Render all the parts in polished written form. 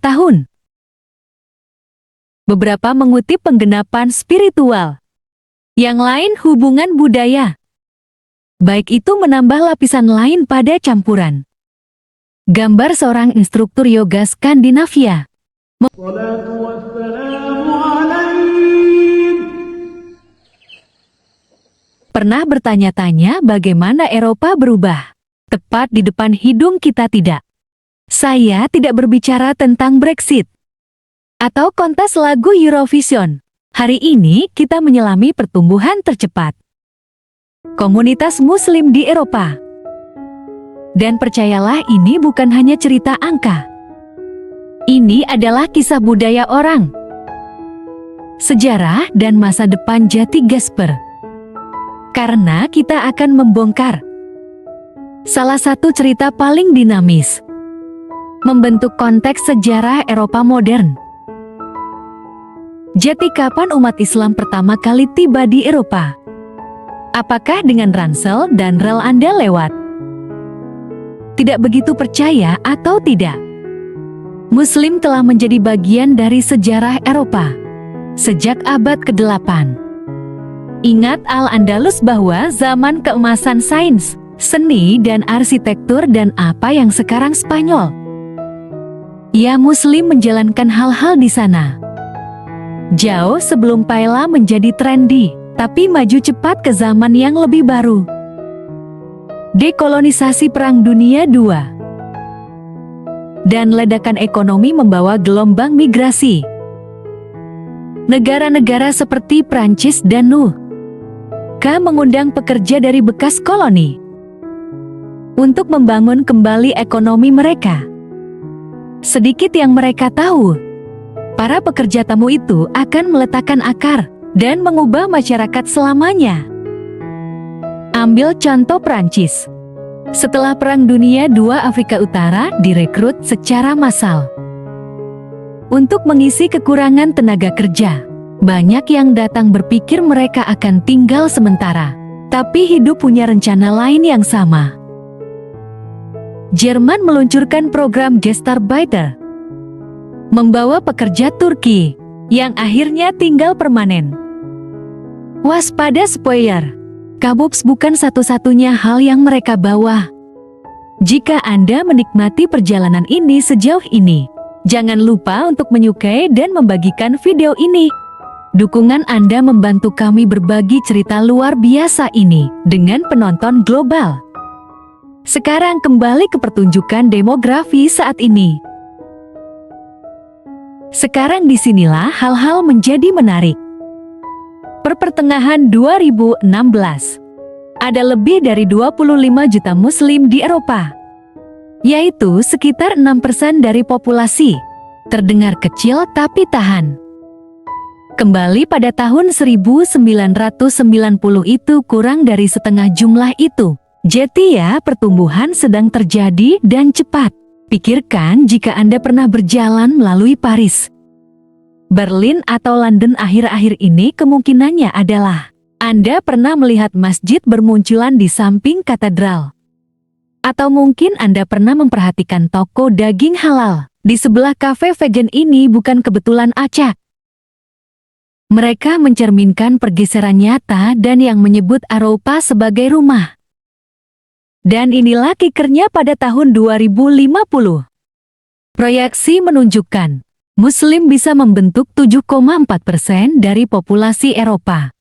tahun. Beberapa mengutip penggenapan spiritual. Yang lain hubungan budaya. Baik itu menambah lapisan lain pada campuran. Gambar seorang instruktur yoga Skandinavia. Pernah bertanya-tanya bagaimana Eropa berubah? Tepat di depan hidung kita tidak. Saya tidak berbicara tentang Brexit atau kontes lagu Eurovision. Hari ini kita menyelami pertumbuhan tercepat komunitas Muslim di Eropa. Dan percayalah, ini bukan hanya cerita angka. Ini adalah kisah budaya orang, sejarah dan masa depan jati Gasper. Karena kita akan membongkar salah satu cerita paling dinamis, membentuk konteks sejarah Eropa modern. Jadi kapan umat Islam pertama kali tiba di Eropa? Apakah dengan ransel dan rel Anda lewat? Tidak begitu percaya atau tidak? Muslim telah menjadi bagian dari sejarah Eropa sejak abad ke-8. Ingat Al-Andalus bahwa zaman keemasan sains, seni dan arsitektur dan apa yang sekarang Spanyol. Ya, Muslim menjalankan hal-hal di sana. Jauh sebelum paella menjadi trendy, tapi maju cepat ke zaman yang lebih baru. Dekolonisasi Perang Dunia II. Dan ledakan ekonomi membawa gelombang migrasi. Negara-negara seperti Prancis dan mengundang pekerja dari bekas koloni untuk membangun kembali ekonomi mereka. Sedikit yang mereka tahu, para pekerja tamu itu akan meletakkan akar dan mengubah masyarakat selamanya. Ambil contoh Prancis. Setelah Perang Dunia II, Afrika Utara direkrut secara massal untuk mengisi kekurangan tenaga kerja. Banyak yang datang berpikir mereka akan tinggal sementara, tapi hidup punya rencana lain yang sama. Jerman meluncurkan program Gastarbeiter, membawa pekerja Turki yang akhirnya tinggal permanen. Waspada spoiler, kabus bukan satu-satunya hal yang mereka bawa. Jika Anda menikmati perjalanan ini sejauh ini, jangan lupa untuk menyukai dan membagikan video ini. Dukungan Anda membantu kami berbagi cerita luar biasa ini dengan penonton global. Sekarang kembali ke pertunjukan demografi saat ini. Sekarang disinilah hal-hal menjadi menarik. Pertengahan 2016, ada lebih dari 25 juta Muslim di Eropa, yaitu sekitar 6% dari populasi. Terdengar kecil tapi tahan. Kembali pada tahun 1990 itu kurang dari setengah jumlah itu. Jadi ya, pertumbuhan sedang terjadi dan cepat. Pikirkan jika Anda pernah berjalan melalui Paris, Berlin atau London akhir-akhir ini, kemungkinannya adalah Anda pernah melihat masjid bermunculan di samping katedral. Atau mungkin Anda pernah memperhatikan toko daging halal di sebelah kafe vegan ini. Bukan kebetulan acak. Mereka mencerminkan pergeseran nyata dan yang menyebut Eropa sebagai rumah. Dan inilah kikernya pada tahun 2050. Proyeksi menunjukkan Muslim bisa membentuk 7,4% dari populasi Eropa.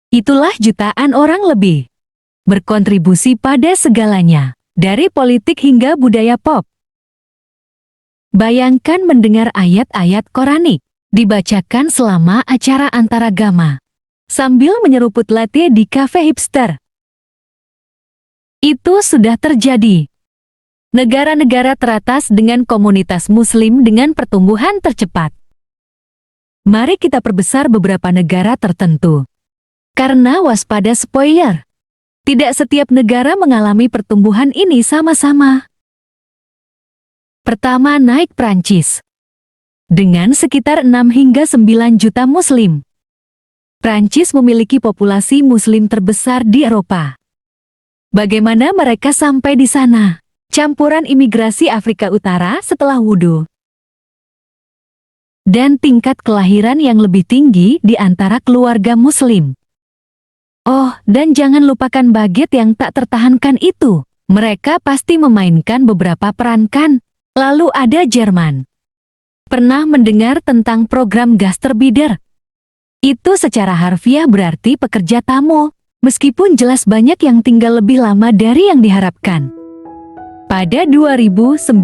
Itulah jutaan orang lebih. Berkontribusi pada segalanya, dari politik hingga budaya pop. Bayangkan mendengar ayat-ayat Quranik dibacakan selama acara antaragama, sambil menyeruput latte di kafe hipster. Itu sudah terjadi. Negara-negara teratas dengan komunitas Muslim dengan pertumbuhan tercepat. Mari kita perbesar beberapa negara tertentu. Karena waspada spoiler, tidak setiap negara mengalami pertumbuhan ini sama-sama. Pertama, naik Prancis. Dengan sekitar 6 hingga 9 juta Muslim, Prancis memiliki populasi Muslim terbesar di Eropa. Bagaimana mereka sampai di sana? Campuran imigrasi Afrika Utara setelah wudhu, dan tingkat kelahiran yang lebih tinggi di antara keluarga Muslim. Oh, dan jangan lupakan baget yang tak tertahankan itu. Mereka pasti memainkan beberapa peran kan? Lalu ada Jerman. Pernah mendengar tentang program Gastarbeiter? Itu secara harfiah berarti pekerja tamu, meskipun jelas banyak yang tinggal lebih lama dari yang diharapkan. Pada 2019,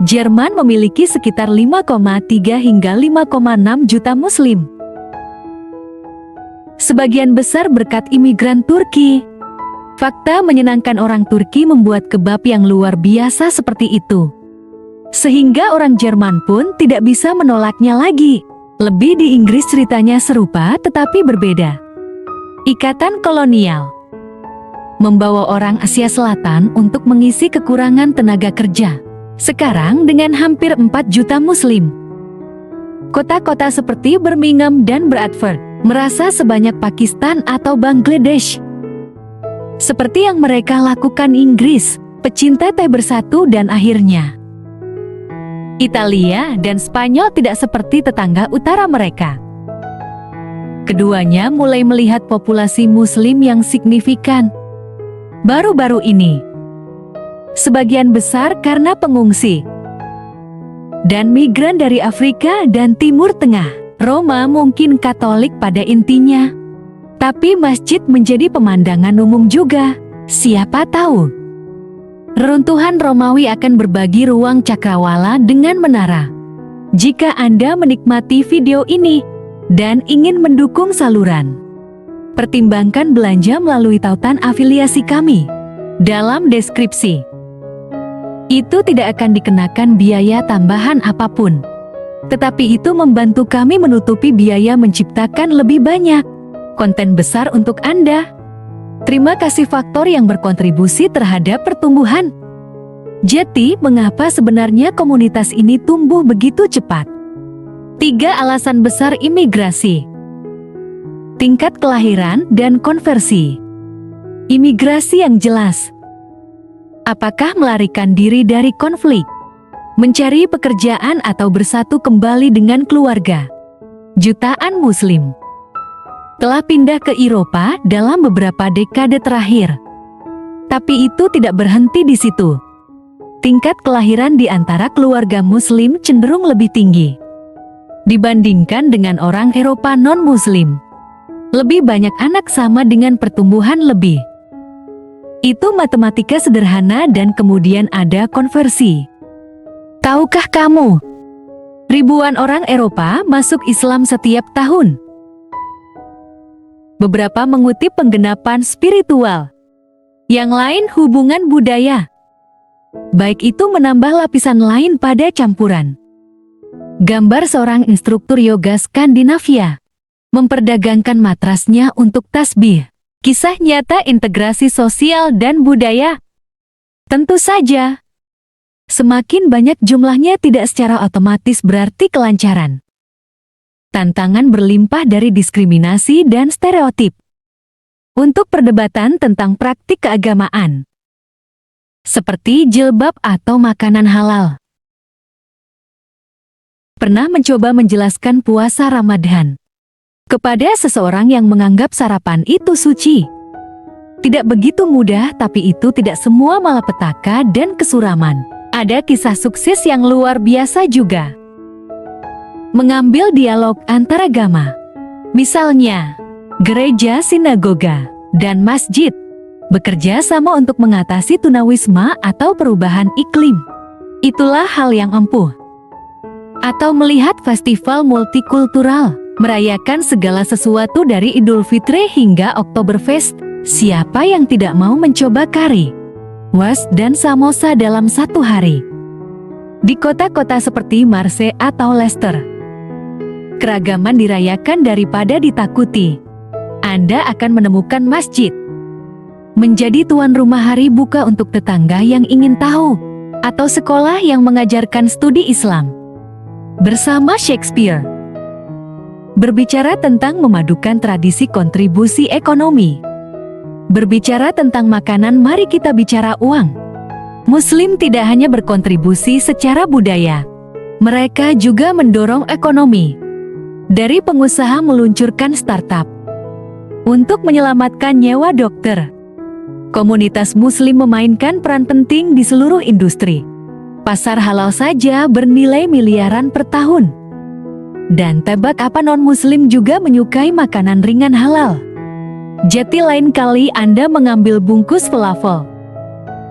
Jerman memiliki sekitar 5,3 hingga 5,6 juta Muslim. Sebagian besar berkat imigran Turki. Fakta menyenangkan, orang Turki membuat kebab yang luar biasa seperti itu. Sehingga orang Jerman pun tidak bisa menolaknya lagi. Lebih di Inggris ceritanya serupa tetapi berbeda. Ikatan kolonial membawa orang Asia Selatan untuk mengisi kekurangan tenaga kerja. Sekarang dengan hampir 4 juta Muslim. Kota-kota seperti Birmingham dan Bradford merasa sebanyak Pakistan atau Bangladesh. Seperti yang mereka lakukan Inggris, pecinta teh bersatu dan akhirnya Italia dan Spanyol tidak seperti tetangga utara mereka. Keduanya mulai melihat populasi Muslim yang signifikan baru-baru ini. Sebagian besar karena pengungsi dan migran dari Afrika dan Timur Tengah. Roma mungkin Katolik pada intinya, tapi masjid menjadi pemandangan umum juga. Siapa tahu reruntuhan Romawi akan berbagi ruang cakrawala dengan menara. Jika Anda menikmati video ini dan ingin mendukung saluran, pertimbangkan belanja melalui tautan afiliasi kami dalam deskripsi. Itu tidak akan dikenakan biaya tambahan apapun, tetapi itu membantu kami menutupi biaya menciptakan lebih banyak konten besar untuk Anda. Terima kasih faktor yang berkontribusi terhadap pertumbuhan. Jadi, mengapa sebenarnya komunitas ini tumbuh begitu cepat? 3 alasan besar imigrasi. Tingkat kelahiran dan konversi. Imigrasi yang jelas. Apakah melarikan diri dari konflik, mencari pekerjaan atau bersatu kembali dengan keluarga? Jutaan Muslim telah pindah ke Eropa dalam beberapa dekade terakhir. Tapi itu tidak berhenti di situ. Tingkat kelahiran di antara keluarga Muslim cenderung lebih tinggi dibandingkan dengan orang Eropa non-Muslim. Lebih banyak anak sama dengan pertumbuhan lebih. Itu matematika sederhana dan kemudian ada konversi. Tahukah kamu? Ribuan orang Eropa masuk Islam setiap tahun. Beberapa mengutip penggenapan spiritual. Yang lain hubungan budaya. Baik itu menambah lapisan lain pada campuran. Gambar seorang instruktur yoga Skandinavia memperdagangkan matrasnya untuk tasbih. Kisah nyata integrasi sosial dan budaya. Tentu saja, semakin banyak jumlahnya tidak secara otomatis berarti kelancaran. Tantangan berlimpah dari diskriminasi dan stereotip. Untuk perdebatan tentang praktik keagamaan, seperti jilbab atau makanan halal. Pernah mencoba menjelaskan puasa Ramadan kepada seseorang yang menganggap sarapan itu suci. Tidak begitu mudah, tapi itu tidak semua malapetaka dan kesuraman. Ada kisah sukses yang luar biasa juga. Mengambil dialog antaragama. Misalnya, gereja, sinagoga, dan masjid bekerja sama untuk mengatasi tunawisma atau perubahan iklim. Itulah hal yang ampuh. Atau melihat festival multikultural, merayakan segala sesuatu dari Idul Fitri hingga Oktoberfest. Siapa yang tidak mau mencoba kari, was, dan samosa dalam satu hari? Di kota-kota seperti Marseille atau Leicester, keragaman dirayakan daripada ditakuti. Anda akan menemukan masjid menjadi tuan rumah hari buka untuk tetangga yang ingin tahu, atau sekolah yang mengajarkan studi Islam bersama Shakespeare. Berbicara tentang memadukan tradisi kontribusi ekonomi. Berbicara tentang makanan, mari kita bicara uang. Muslim tidak hanya berkontribusi secara budaya, Mereka juga mendorong ekonomi. Dari pengusaha meluncurkan startup untuk menyelamatkan nyawa dokter. Komunitas Muslim memainkan peran penting di seluruh industri. Pasar halal saja bernilai miliaran per tahun. Dan tebak apa non-Muslim juga menyukai makanan ringan halal. Jadi lain kali Anda mengambil bungkus falafel.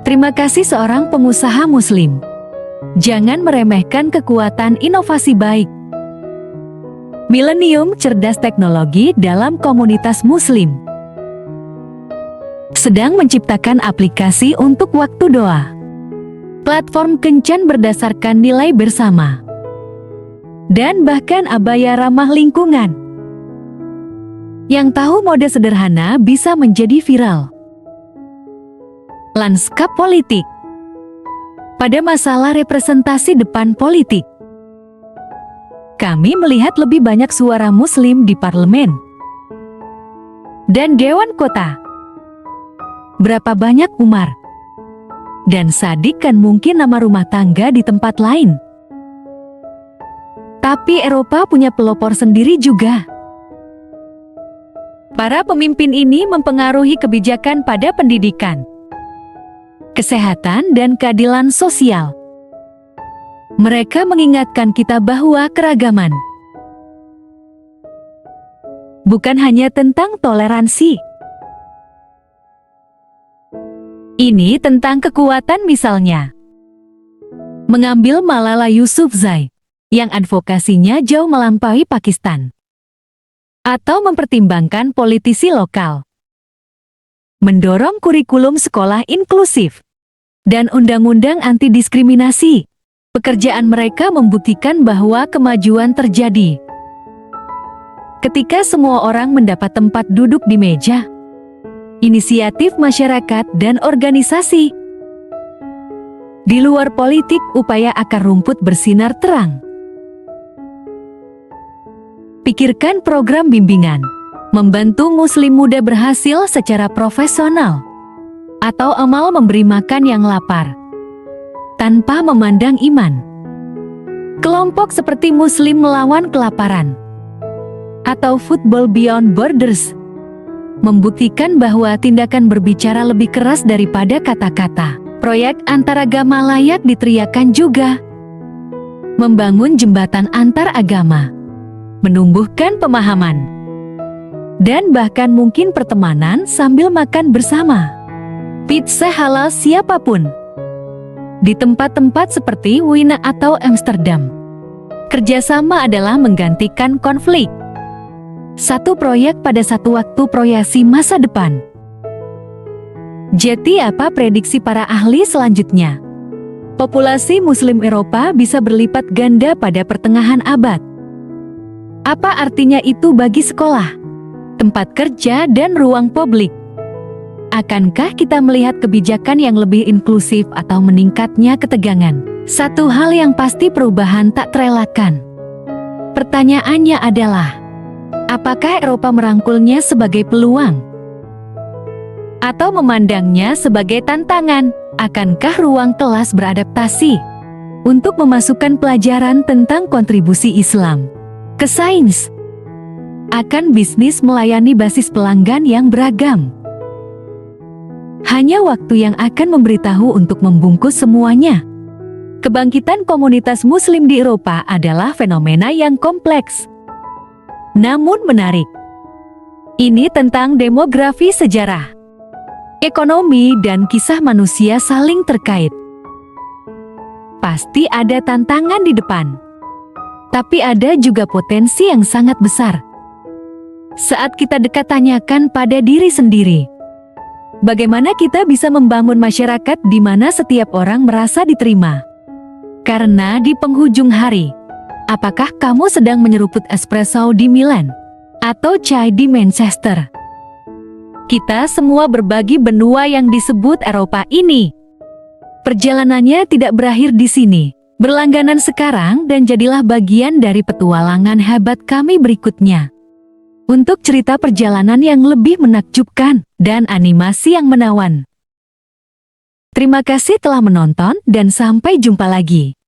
Terima kasih seorang pengusaha Muslim. Jangan meremehkan kekuatan inovasi baik. Milenium cerdas teknologi dalam komunitas Muslim sedang menciptakan aplikasi untuk waktu doa. Platform kencan berdasarkan nilai bersama. Dan bahkan abaya ramah lingkungan. Yang tahu mode sederhana bisa menjadi viral. Lanskap politik. Pada masalah representasi depan politik, kami melihat lebih banyak suara Muslim di parlemen dan Dewan Kota. Berapa banyak Umar dan Sadik kan mungkin nama rumah tangga di tempat lain. Tapi Eropa punya pelopor sendiri juga. Para pemimpin ini mempengaruhi kebijakan pada pendidikan, kesehatan dan keadilan sosial. Mereka mengingatkan kita bahwa keragaman bukan hanya tentang toleransi. Ini tentang kekuatan, misalnya mengambil Malala Yousafzai yang advokasinya jauh melampaui Pakistan, atau mempertimbangkan politisi lokal, mendorong kurikulum sekolah inklusif dan undang-undang anti diskriminasi. Pekerjaan mereka membuktikan bahwa kemajuan terjadi ketika semua orang mendapat tempat duduk di meja. Inisiatif masyarakat dan organisasi. Di luar politik, upaya akar rumput bersinar terang. Pikirkan program bimbingan, membantu Muslim muda berhasil secara profesional, atau amal memberi makan yang lapar, tanpa memandang iman. Kelompok seperti Muslim melawan kelaparan, atau Football Beyond Borders, membuktikan bahwa tindakan berbicara lebih keras daripada kata-kata. Proyek antaragama layak diteriakan juga. Membangun jembatan antar agama, menumbuhkan pemahaman, dan bahkan mungkin pertemanan sambil makan bersama. Pizza halal siapapun. Di tempat-tempat seperti Wina atau Amsterdam, kerjasama adalah menggantikan konflik. Satu proyek pada satu waktu, proyeksi masa depan. Jadi apa prediksi para ahli selanjutnya? Populasi Muslim Eropa bisa berlipat ganda pada pertengahan abad. Apa artinya itu bagi sekolah, tempat kerja dan ruang publik? Akankah kita melihat kebijakan yang lebih inklusif atau meningkatnya ketegangan? Satu hal yang pasti, perubahan tak terelakkan. Pertanyaannya adalah, apakah Eropa merangkulnya sebagai peluang? Atau memandangnya sebagai tantangan? Akankah ruang kelas beradaptasi untuk memasukkan pelajaran tentang kontribusi Islam ke sains? Akan bisnis melayani basis pelanggan yang beragam? Hanya waktu yang akan memberitahu untuk membungkus semuanya. Kebangkitan komunitas Muslim di Eropa adalah fenomena yang kompleks, namun menarik. Ini tentang demografi, sejarah, ekonomi, dan kisah manusia saling terkait. Pasti ada tantangan di depan, tapi ada juga potensi yang sangat besar. Saat kita dekat, tanyakan pada diri sendiri, bagaimana kita bisa membangun masyarakat di mana setiap orang merasa diterima? Karena di penghujung hari, apakah kamu sedang menyeruput espresso di Milan atau chai di Manchester? Kita semua berbagi benua yang disebut Eropa ini. Perjalanannya tidak berakhir di sini. Berlangganan sekarang dan jadilah bagian dari petualangan hebat kami berikutnya. Untuk cerita perjalanan yang lebih menakjubkan dan animasi yang menawan. Terima kasih telah menonton dan sampai jumpa lagi.